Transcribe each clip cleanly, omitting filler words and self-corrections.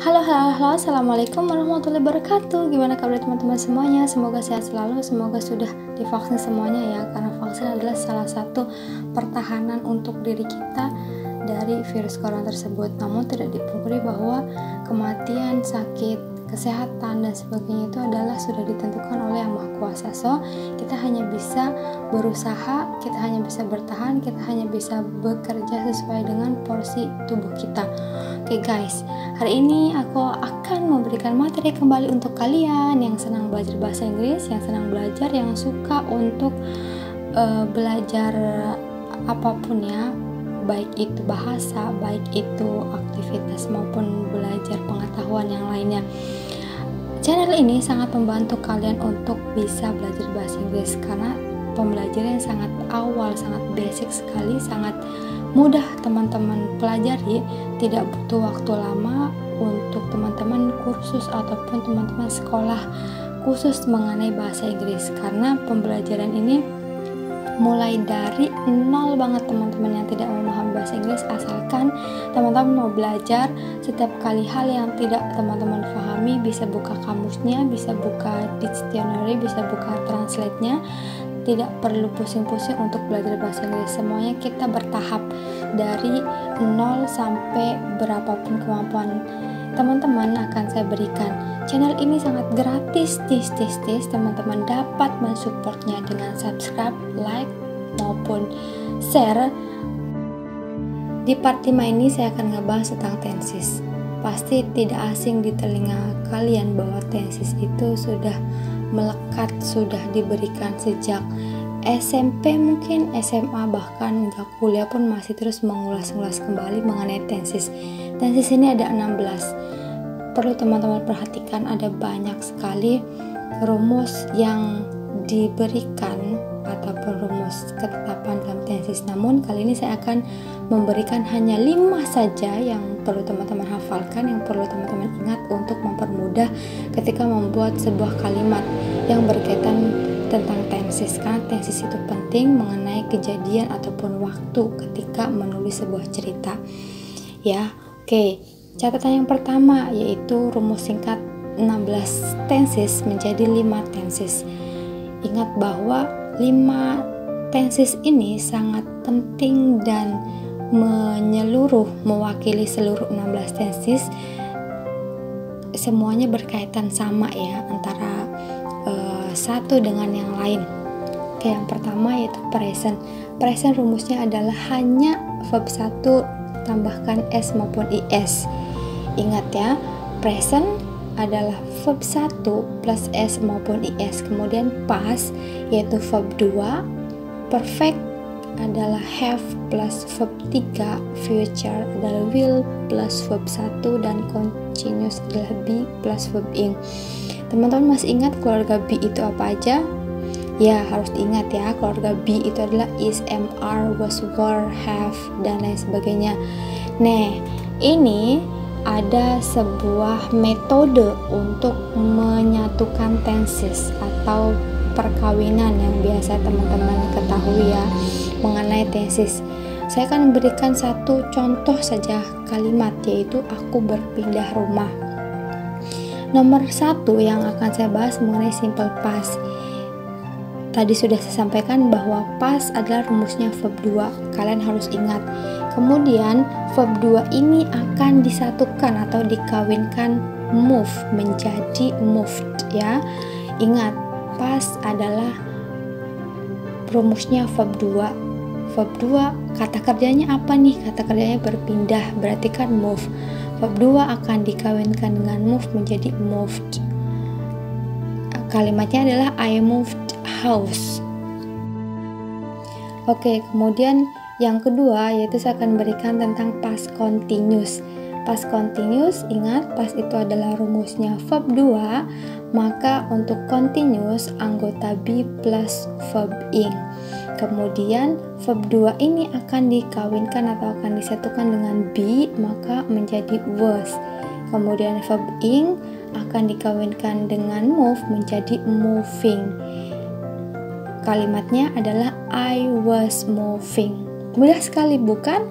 Halo, assalamualaikum warahmatullahi wabarakatuh. Gimana kabar teman-teman semuanya? Semoga sehat selalu, semoga sudah divaksin semuanya ya, karena vaksin adalah salah satu pertahanan untuk diri kita dari virus corona tersebut. Namun tidak dipungkiri bahwa kematian, sakit, kesehatan dan sebagainya itu adalah sudah ditentukan oleh Yang Maha Kuasa. So, kita hanya bisa berusaha, kita hanya bisa bertahan, kita hanya bisa bekerja sesuai dengan porsi tubuh kita. Oke guys, hari ini aku akan memberikan materi kembali untuk kalian yang senang belajar bahasa Inggris, yang senang belajar, yang suka untuk belajar apapun ya, baik itu bahasa, baik itu aktivitas maupun belajar pengetahuan yang lainnya. Channel ini sangat membantu kalian untuk bisa belajar bahasa Inggris karena pembelajaran yang sangat awal, sangat basic sekali, sangat mudah teman-teman pelajari, tidak butuh waktu lama untuk teman-teman kursus ataupun teman-teman sekolah khusus mengenai bahasa Inggris, karena pembelajaran ini mulai dari nol banget teman-teman yang tidak memahami bahasa Inggris. Asalkan teman-teman mau belajar, setiap kali hal yang tidak teman-teman pahami bisa buka kamusnya, bisa buka dictionary, bisa buka translate-nya. Tidak perlu pusing-pusing untuk belajar bahasa Inggris, semuanya kita bertahap dari nol sampai berapapun kemampuan teman-teman akan saya berikan. Channel ini sangat gratis, teman-teman dapat mensupportnya dengan subscribe, like, maupun share. Di part 5 ini saya akan ngebahas tentang tenses. Pasti tidak asing di telinga kalian bahwa tenses itu sudah melekat, sudah diberikan sejak SMP, mungkin SMA, bahkan hingga kuliah pun masih terus mengulas-ulas kembali mengenai tenses. Tenses ini ada 16. Perlu teman-teman perhatikan, ada banyak sekali rumus yang diberikan ataupun rumus ketetapan dalam tenses. Namun kali ini saya akan memberikan hanya 5 saja yang perlu teman-teman hafalkan, yang perlu teman-teman ingat untuk mempermudah ketika membuat sebuah kalimat yang berkaitan tentang tenses, karena tenses itu penting mengenai kejadian ataupun waktu ketika menulis sebuah cerita ya. Oke, catatan yang pertama yaitu rumus singkat 16 tenses menjadi 5 tenses. Ingat bahwa 5 tenses ini sangat penting dan menyeluruh, mewakili seluruh 16 tenses. Semuanya berkaitan sama ya, antara satu dengan yang lain. Oke, yang pertama yaitu present. Present rumusnya adalah hanya verb 1 tambahkan s maupun is. Ingat ya, present adalah verb 1 plus s maupun is. Kemudian past yaitu verb 2, perfect adalah have plus verb 3, future adalah will plus verb 1, dan continuous adalah be plus verb ing. Teman-teman masih ingat keluarga be itu apa aja? Ya, harus diingat ya, keluarga be itu adalah is, am, are, was, were, have, dan lain sebagainya. Nah, ini ada sebuah metode untuk menyatukan tenses atau perkawinan yang biasa teman-teman ketahui ya mengenai tenses. Saya akan memberikan satu contoh saja kalimat, yaitu aku berpindah rumah. Nomor 1 yang akan saya bahas mengenai simple past. Tadi sudah saya sampaikan bahwa past adalah rumusnya verb 2. Kalian harus ingat. Kemudian verb 2 ini akan disatukan atau dikawinkan move menjadi moved ya. Ingat, past adalah rumusnya verb 2. Verb 2 kata kerjanya apa nih? Kata kerjanya berpindah, berarti kan move. Verb 2 akan dikawinkan dengan move menjadi moved. Kalimatnya adalah I moved house. Oke, kemudian yang kedua yaitu saya akan berikan tentang past continuous. Past continuous, ingat past itu adalah rumusnya verb 2, maka untuk continuous anggota be plus verb ing. Kemudian verb 2 ini akan dikawinkan atau akan disatukan dengan be, maka menjadi was. Kemudian verb ing akan dikawinkan dengan move menjadi moving. Kalimatnya adalah I was moving. Mudah sekali bukan?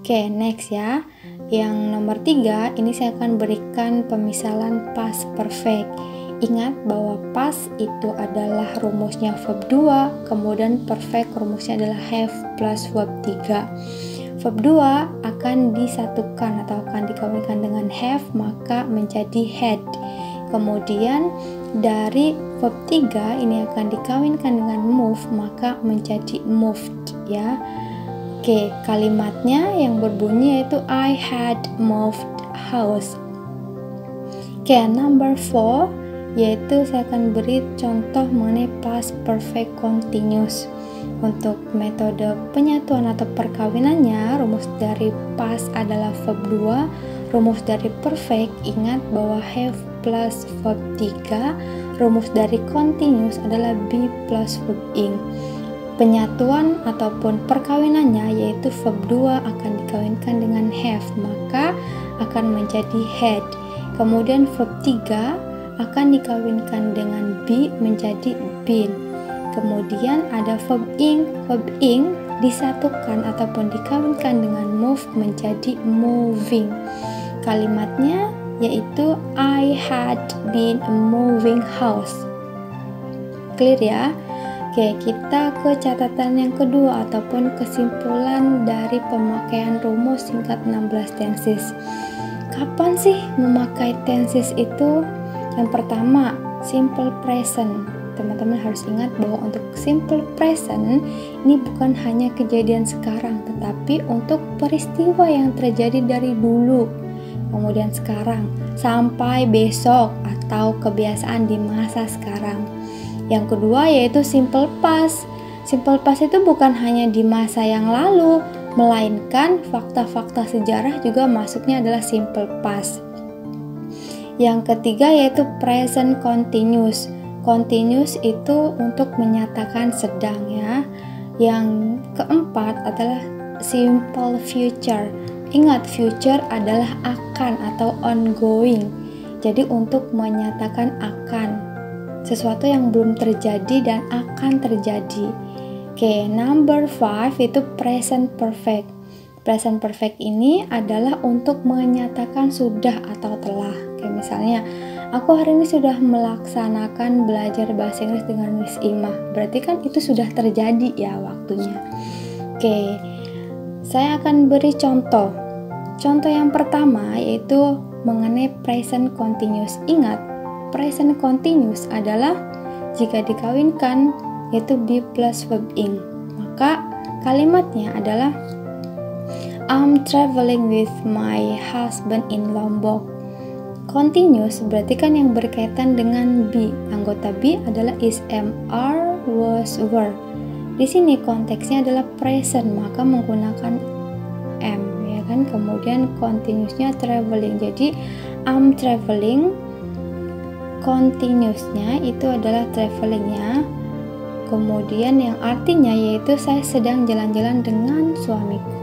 Oke, next ya. Yang nomor 3, ini saya akan berikan pemisalan past perfect. Ingat bahwa past itu adalah rumusnya verb 2, kemudian perfect rumusnya adalah have plus verb 3. Verb 2 akan disatukan atau akan dikawinkan dengan have, maka menjadi had. Kemudian dari verb 3 ini akan dikawinkan dengan move, maka menjadi moved ya. Oke, kalimatnya yang berbunyi yaitu I had moved house. Oke, number 4 yaitu saya akan beri contoh mengenai past perfect continuous. Untuk metode penyatuan atau perkawinannya, rumus dari past adalah verb 2, rumus dari perfect ingat bahwa have plus verb 3, rumus dari continuous adalah be plus verb ing. Penyatuan ataupun perkawinannya yaitu verb 2 akan dikawinkan dengan have, maka akan menjadi had. Kemudian verb 3 akan dikawinkan dengan be menjadi been. Kemudian ada verb ing disatukan ataupun dikawinkan dengan move menjadi moving. Kalimatnya yaitu I had been moving house. Clear ya? Oke, kita ke catatan yang kedua ataupun kesimpulan dari pemakaian rumus singkat 16 tenses. Kapan sih memakai tenses itu? Yang pertama, simple present. Teman-teman harus ingat bahwa untuk simple present ini bukan hanya kejadian sekarang, tetapi untuk peristiwa yang terjadi dari dulu, kemudian sekarang, sampai besok atau kebiasaan di masa sekarang. Yang kedua yaitu simple past. Simple past itu bukan hanya di masa yang lalu, melainkan fakta-fakta sejarah juga masuknya adalah simple past. Yang ketiga yaitu present continuous. Continuous itu untuk menyatakan sedang ya. Yang keempat adalah simple future. Ingat, future adalah akan atau ongoing. Jadi untuk menyatakan akan sesuatu yang belum terjadi dan akan terjadi. Oke, number 5 itu present perfect. Present perfect ini adalah untuk menyatakan sudah atau telah. Oke, misalnya aku hari ini sudah melaksanakan belajar bahasa Inggris dengan Miss Ima. Berarti kan itu sudah terjadi ya waktunya. Oke, saya akan beri contoh. Contoh yang pertama yaitu mengenai present continuous. Ingat, present continuous adalah jika dikawinkan yaitu be plus verb ing. Maka kalimatnya adalah I'm traveling with my husband in Lombok. Continuous berarti kan yang berkaitan dengan be. Anggota be adalah is, am, are, was, were. Di sini konteksnya adalah present, maka menggunakan am ya kan. Kemudian continuousnya traveling. Jadi I'm traveling, continuousnya itu adalah travelingnya. Kemudian yang artinya yaitu saya sedang jalan-jalan dengan suamiku.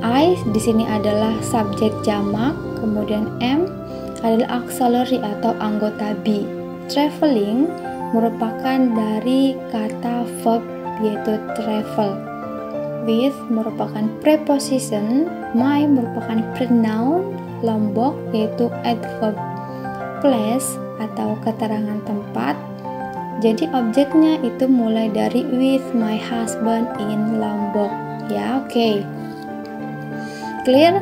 I di sini adalah subjek jamak, kemudian am adalah auxiliary atau anggota be. Traveling merupakan dari kata verb yaitu travel. With merupakan preposition, my merupakan pronoun, Lombok yaitu adverb. Place atau keterangan tempat. Jadi objeknya itu mulai dari with my husband in Lombok. Ya, oke. Clear?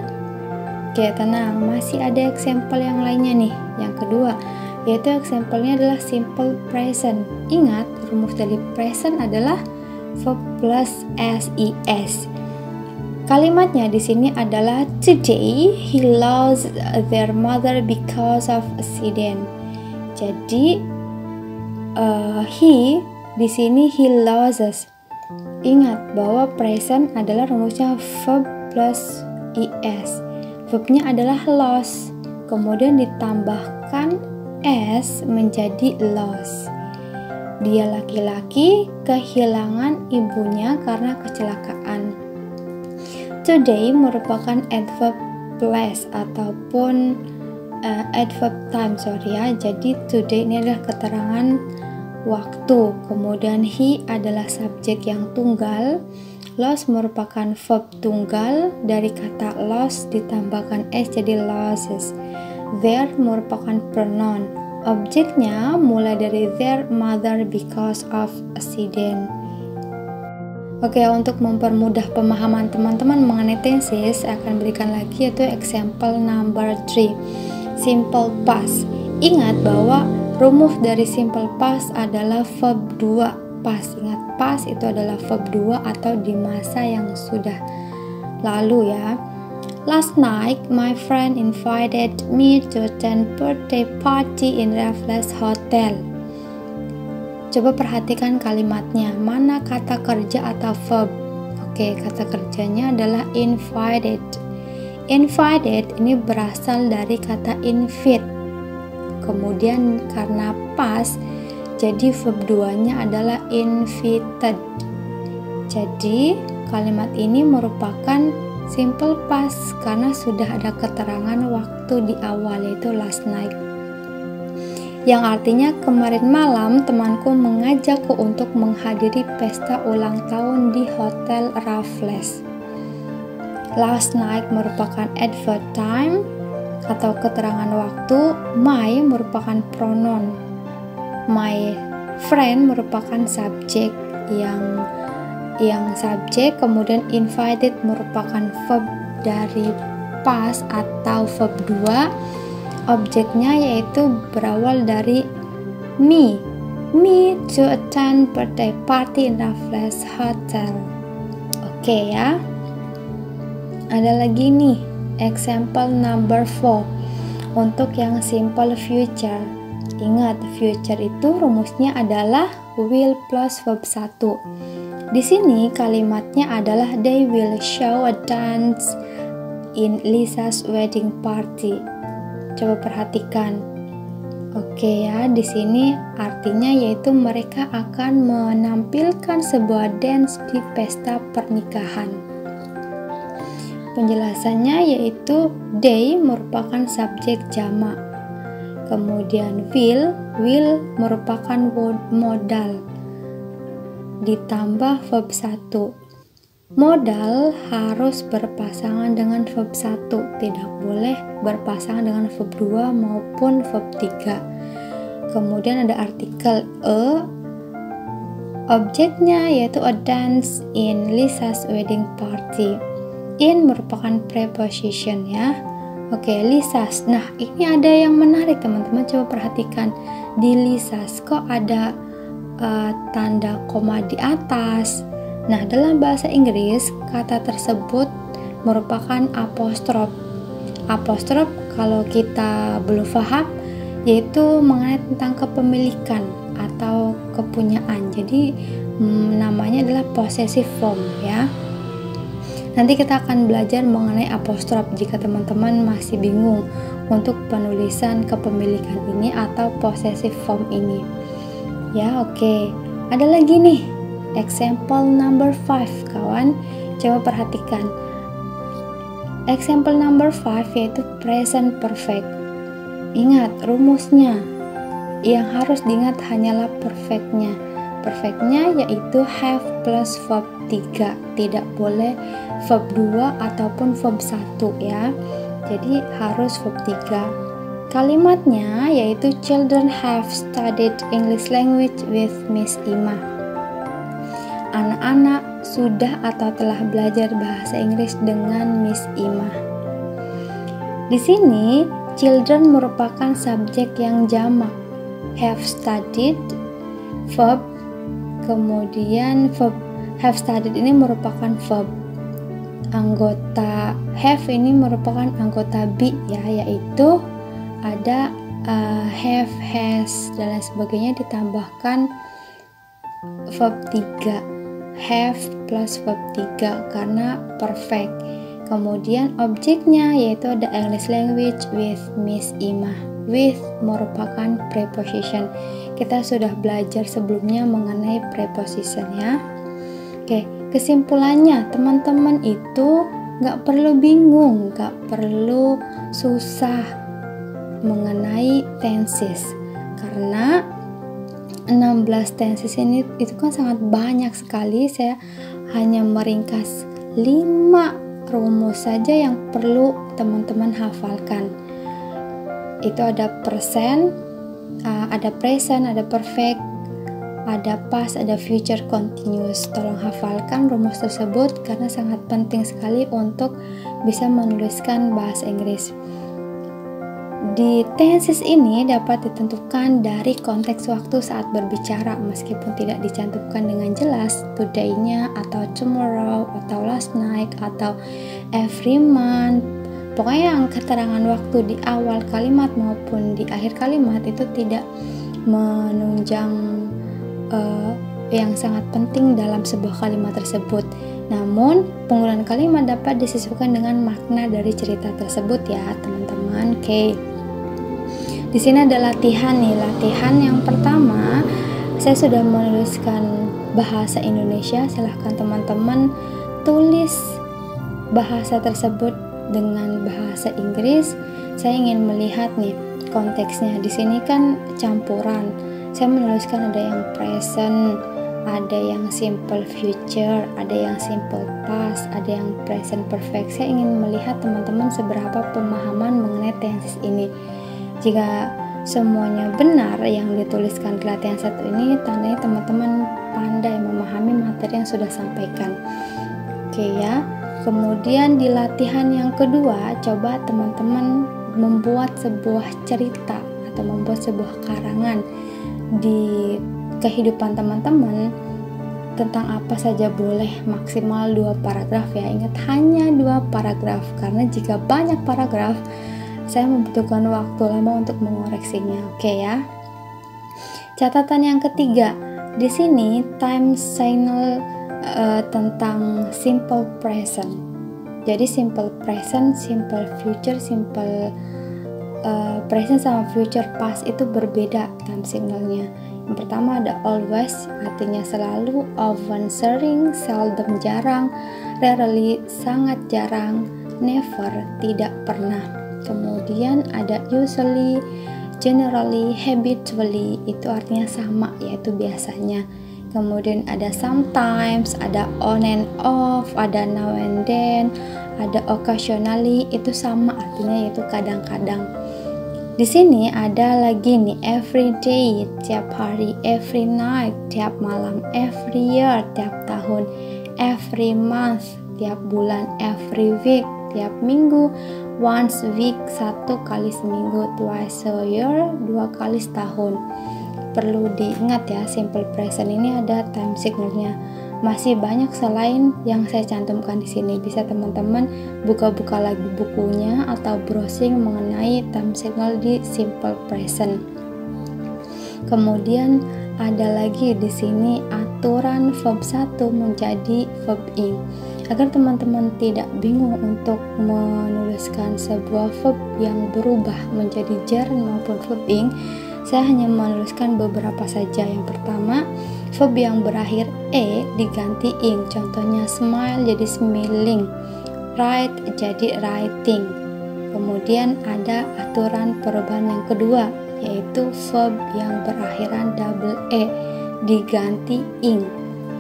Oke, tenang. Masih ada example yang lainnya nih. Yang kedua, yaitu example-nya adalah simple present. Ingat, rumus dari present adalah verb plus ses. Kalimatnya di sini adalah today he lost their mother because of accident. Jadi he di sini he loses. Ingat bahwa present adalah rumusnya verb plus es. Verbnya adalah lost. Kemudian ditambahkan s menjadi lost. Dia laki-laki kehilangan ibunya karena kecelakaan. Today merupakan adverb place ataupun adverb time, ya. Jadi today ini adalah keterangan waktu. Kemudian he adalah subjek yang tunggal, Lost merupakan verb tunggal dari kata lost ditambahkan s jadi losses. Their merupakan pronoun. Objeknya mulai dari their mother because of accident. Oke, untuk mempermudah pemahaman teman-teman mengenai tenses, saya akan berikan lagi yaitu example number 3. Simple past. Ingat bahwa rumus dari simple past adalah verb 2 past. Ingat, past itu adalah verb 2 atau di masa yang sudah lalu ya. Last night, my friend invited me to attend birthday party in Raffles Hotel. Coba perhatikan kalimatnya, mana kata kerja atau verb? Oke, kata kerjanya adalah invited. Invited ini berasal dari kata invite. Kemudian karena past, jadi verb 2-nya adalah invited. Jadi kalimat ini merupakan simple past karena sudah ada keterangan waktu di awal yaitu last night. Yang artinya kemarin malam temanku mengajakku untuk menghadiri pesta ulang tahun di Hotel Raffles. Last night merupakan adverb time atau keterangan waktu. My merupakan pronoun. My friend merupakan subjek yang subjek, kemudian invited merupakan verb dari past atau verb 2. Objeknya yaitu berawal dari me to attend birthday party in Raffles Hotel. Oke ya. Ada lagi nih example number 4 untuk yang simple future. Ingat, future itu rumusnya adalah will plus verb 1. Di sini kalimatnya adalah they will show a dance in Lisa's wedding party. Coba perhatikan. Oke ya, di sini artinya yaitu mereka akan menampilkan sebuah dance di pesta pernikahan. Penjelasannya yaitu they merupakan subjek jamak. Kemudian will merupakan modal ditambah verb 1. Modal harus berpasangan dengan verb 1, tidak boleh berpasangan dengan verb 2 maupun verb 3. Kemudian ada artikel a, objeknya yaitu a dance in Lisa's wedding party. In merupakan preposition ya. Oke, Lisa's. Nah, ini ada yang menarik teman-teman, coba perhatikan. Di Lisa's kok ada tanda koma di atas. Nah, dalam bahasa Inggris, kata tersebut merupakan apostrof. Apostrof kalau kita belum paham, yaitu mengenai tentang kepemilikan atau kepunyaan. Jadi, namanya adalah possessive form ya. Nanti kita akan belajar mengenai apostrof jika teman-teman masih bingung untuk penulisan kepemilikan ini atau possessive form ini. Ya, oke. Ada lagi nih. Example number 5 kawan, coba perhatikan. Example number 5 yaitu present perfect. Ingat rumusnya, yang harus diingat hanyalah perfectnya. Perfectnya yaitu have plus verb 3, tidak boleh verb 2 ataupun verb 1 ya. Jadi harus verb 3. Kalimatnya yaitu children have studied English language with Miss Ima. Anak-anak sudah atau telah belajar bahasa Inggris dengan Miss Ima. Di sini, children merupakan subjek yang jamak. Have studied, verb, kemudian verb have studied ini merupakan verb. Anggota have ini merupakan anggota be ya, yaitu ada have, has, dan lain sebagainya ditambahkan verb 3. Have plus verb 3 karena perfect. Kemudian objeknya yaitu ada English language with Miss Ima. With merupakan preposition. Kita sudah belajar sebelumnya mengenai preposition ya. Oke, kesimpulannya teman-teman itu gak perlu bingung, gak perlu susah mengenai tenses karena 16 tenses ini itu kan sangat banyak sekali. Saya hanya meringkas 5 rumus saja yang perlu teman-teman hafalkan. Itu ada present, ada perfect, ada past, ada future continuous. Tolong hafalkan rumus tersebut karena sangat penting sekali untuk bisa menuliskan bahasa Inggris. Di tenses ini dapat ditentukan dari konteks waktu saat berbicara, meskipun tidak dicantumkan dengan jelas today-nya atau tomorrow atau last night atau every month. Pokoknya yang keterangan waktu di awal kalimat maupun di akhir kalimat itu tidak menunjang yang sangat penting dalam sebuah kalimat tersebut. Namun penggunaan kalimat dapat disesuaikan dengan makna dari cerita tersebut ya teman-teman. Oke. Di sini ada latihan nih. Latihan yang pertama, saya sudah menuliskan bahasa Indonesia. Silahkan teman-teman tulis bahasa tersebut dengan bahasa Inggris. Saya ingin melihat nih konteksnya. Di sini kan campuran. Saya menuliskan ada yang present, ada yang simple future, ada yang simple past, ada yang present perfect. Saya ingin melihat teman-teman seberapa pemahaman mengenai tenses ini. Jika semuanya benar yang dituliskan di latihan 1 ini, tandanya teman-teman pandai memahami materi yang sudah sampaikan. Oke ya. Kemudian di latihan yang kedua, coba teman-teman membuat sebuah cerita atau membuat sebuah karangan di kehidupan teman-teman tentang apa saja, boleh maksimal 2 paragraf ya. Ingat, hanya 2 paragraf karena jika banyak paragraf saya membutuhkan waktu lama untuk mengoreksinya. Oke ya. Catatan yang ketiga, di sini time signal tentang simple present. Jadi simple present, simple future, simple present sama future past itu berbeda time signalnya. Yang pertama ada always, artinya selalu, often sering, seldom jarang, rarely sangat jarang, never tidak pernah. Kemudian ada usually, generally, habitually, itu artinya sama, yaitu biasanya. Kemudian ada sometimes, ada on and off, ada now and then, ada occasionally, itu sama artinya, yaitu kadang-kadang. Di sini ada lagi nih every day, tiap hari, every night, tiap malam, every year, tiap tahun, every month, tiap bulan, every week, tiap minggu, once a week, 1 kali seminggu, twice a year, 2 kali setahun. Perlu diingat ya, simple present ini ada time signalnya. Masih banyak selain yang saya cantumkan di sini. Bisa teman-teman buka-buka lagi bukunya atau browsing mengenai time signal di simple present. Kemudian ada lagi di sini aturan verb 1 menjadi verb ing. Agar teman-teman tidak bingung untuk menuliskan sebuah verb yang berubah menjadi gerund maupun verb ing, saya hanya menuliskan beberapa saja. Yang pertama, verb yang berakhir e diganti ing. Contohnya smile jadi smiling, write jadi writing. Kemudian ada aturan perubahan yang kedua, yaitu verb yang berakhiran double e diganti ing.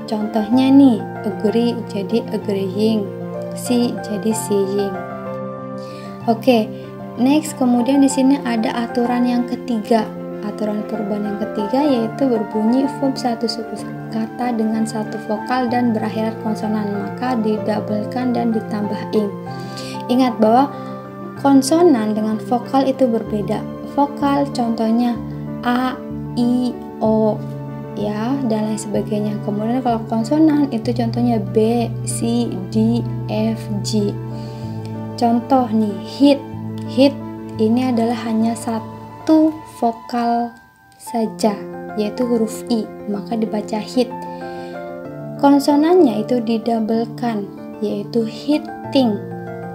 Contohnya nih, agree jadi agreeing, see jadi seeing. Oke, next kemudian di sini ada aturan yang ketiga. Aturan perubahan yang ketiga yaitu berbunyi verb 1 suku kata dengan 1 vokal dan berakhiran konsonan, maka didabelkan dan ditambah ing. Ingat bahwa konsonan dengan vokal itu berbeda. Vokal contohnya a, i, o ya, dan lain sebagainya. Kemudian kalau konsonan itu contohnya B, C, D, F, G. Contoh nih, hit. Hit ini adalah hanya 1 vokal saja, yaitu huruf I, maka dibaca hit. Konsonannya itu didabelkan, yaitu hitting.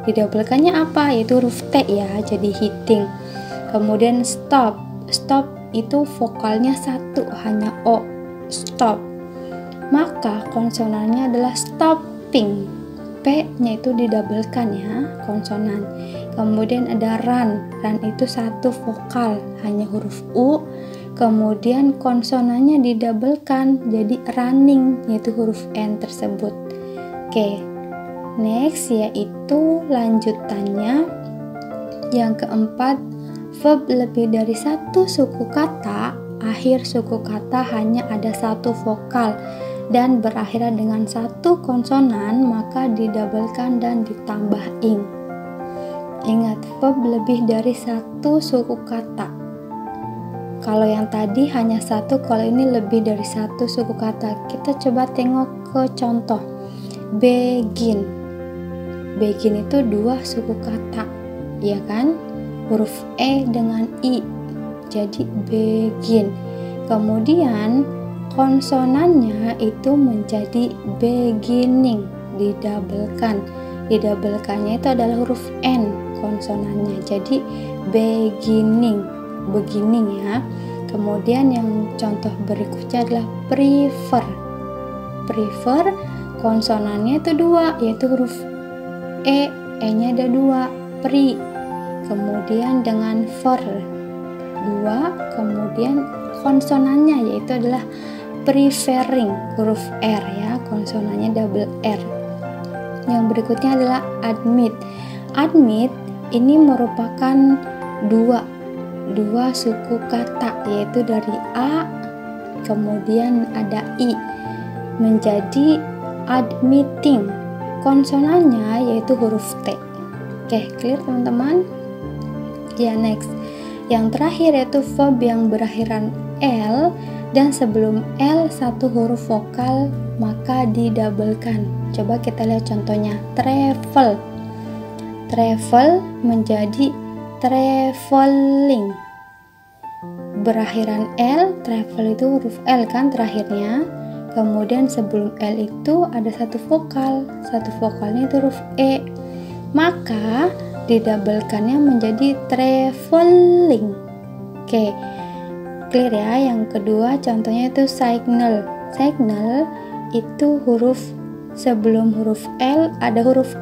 Didabelkannya apa? Yaitu huruf T ya, jadi hitting. Kemudian stop. Stop itu vokalnya 1, hanya O, stop. Maka konsonannya adalah stopping. P-nya itu didabelkan ya, konsonan. Kemudian ada run. Run itu 1 vokal, hanya huruf U. Kemudian konsonannya didabelkan jadi running, yaitu huruf N tersebut. Oke, next yaitu lanjutannya yang keempat, verb lebih dari satu suku kata, akhir suku kata hanya ada satu vokal dan berakhiran dengan satu konsonan, maka didabelkan dan ditambah ing. Ingat, verb lebih dari satu suku kata. Kalau yang tadi hanya satu, kalau ini lebih dari satu suku kata. Kita coba tengok ke contoh. Begin. Begin itu dua suku kata, ya kan? Huruf E dengan I, jadi begin. Kemudian konsonannya itu menjadi beginning, didabelkan. Didabelkannya itu adalah huruf N konsonannya, jadi beginning ya. Kemudian yang contoh berikutnya adalah prefer. Prefer konsonannya itu dua, yaitu huruf E nya ada dua, pre. Kemudian dengan for dua, kemudian konsonannya yaitu adalah preferring, huruf R ya, konsonannya double R. Yang berikutnya adalah admit. Admit ini merupakan dua suku kata, yaitu dari A kemudian ada I menjadi admitting, konsonannya yaitu huruf T. Oke, clear teman-teman? Ya, next. Yang terakhir yaitu verb yang berakhiran L dan sebelum L satu huruf vokal, maka didabelkan. Coba kita lihat contohnya. Travel. Travel menjadi traveling. Berakhiran L, travel itu huruf L kan terakhirnya. Kemudian sebelum L itu ada satu vokal. Satu vokalnya itu huruf E. Maka didabelkannya menjadi traveling. Oke, clear ya. Yang kedua contohnya itu signal. Signal itu huruf sebelum huruf L ada huruf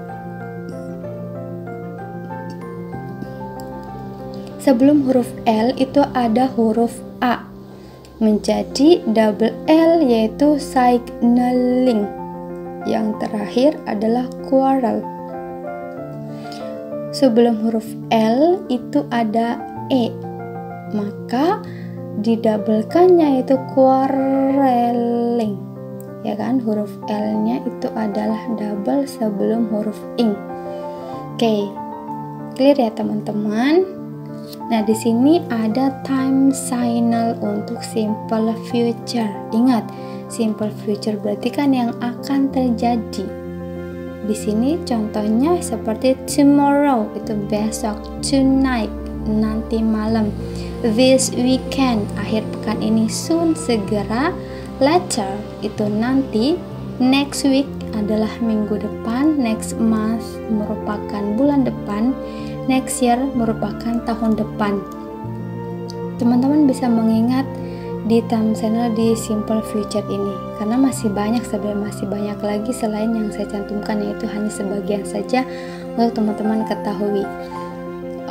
sebelum huruf L itu ada huruf A menjadi double L, yaitu signaling. Yang terakhir adalah quarrel. Sebelum huruf L itu ada E, maka didabelkannya yaitu quarreling, ya kan? Huruf L nya itu adalah double sebelum huruf ing. Oke, clear ya teman-teman? Nah, di sini ada time signal untuk simple future. Ingat, simple future berarti kan yang akan terjadi. Di sini contohnya seperti tomorrow itu besok, tonight nanti malam, this weekend akhir pekan ini, soon segera, later itu nanti, next week adalah minggu depan, next month merupakan bulan depan, next year merupakan tahun depan. Teman-teman bisa mengingat di time signal di simple future ini, karena masih banyak, sebenarnya masih banyak lagi selain yang saya cantumkan, yaitu hanya sebagian saja untuk teman-teman ketahui.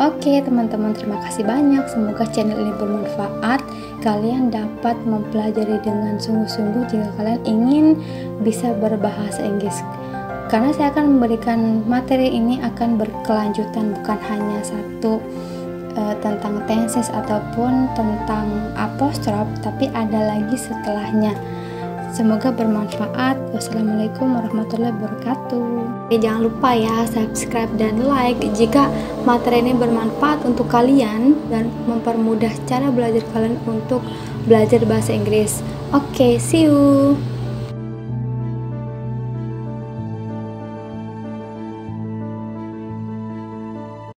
Oke teman-teman, terima kasih banyak, semoga channel ini bermanfaat, kalian dapat mempelajari dengan sungguh-sungguh jika kalian ingin bisa berbahasa Inggris, karena saya akan memberikan materi ini akan berkelanjutan, bukan hanya satu tentang tenses ataupun tentang apostrof, tapi ada lagi setelahnya. Semoga bermanfaat. Wassalamualaikum warahmatullahi wabarakatuh. Jangan lupa ya subscribe dan like jika materi ini bermanfaat untuk kalian dan mempermudah cara belajar kalian untuk belajar bahasa Inggris. Oke, see you.